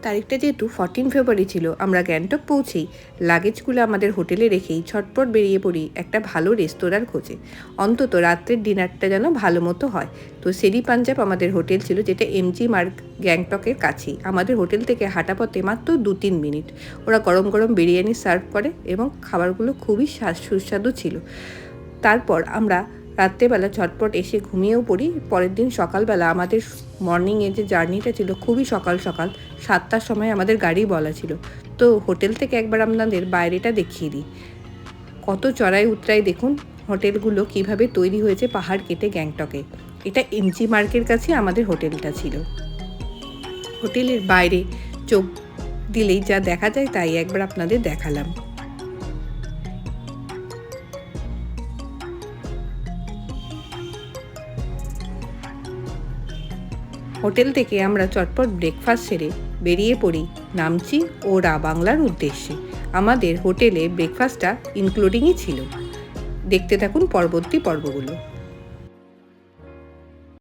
তারিখটা যেহেতু 14 ফেব্রুয়ারি ছিল, আমরা গ্যাংটক পৌঁছেই লাগেজগুলো আমাদের হোটেলে রেখেই ছটপট বেরিয়ে পড়ি একটা ভালো রেস্তোরাঁর খোঁজে। অন্তত রাত্রের ডিনারটা যেন ভালো মতো হয়। তো শেরি পাঞ্জাব আমাদের হোটেল ছিল, যেটা এমজি মার্গ গ্যাংটকের কাছেই। আমাদের হোটেল থেকে হাঁটা পথে মাত্র 2-3 মিনিট। ওরা গরম গরম বিরিয়ানি সার্ভ করে এবং খাবারগুলো খুবই সুস্বাদু ছিল। তারপর আমরা রাত্রেবেলা ঝটপট এসে ঘুমিয়েও পড়ি। পরের দিন সকালবেলা আমাদের মর্নিংয়ে যে জার্নিটা ছিল খুবই সকাল 7টার সময় আমাদের গাড়ি বলা ছিল। তো হোটেল থেকে একবার আপনাদের বাইরেটা দেখিয়ে দিই। কত চড়াই উতরাই দেখুন হোটেলগুলো কিভাবে তৈরি হয়েছে পাহাড় কেটে গ্যাংটকে। এটা এমজি মার্গের কাছে আমাদের হোটেলটা ছিল। হোটেলের বাইরে চোখ দিলেই যা দেখা যায় তাই একবার আপনাদের দেখালাম। হোটেল থেকে আমরা চটপট ব্রেকফাস্ট সেরে বেরিয়ে পড়ি নামচি ও বাংলার উদ্দেশ্যে। আমাদের হোটেলে ব্রেকফাস্টটা ইনক্লুডিংই ছিল। দেখতে থাকুন পরবর্তী পর্বগুলো।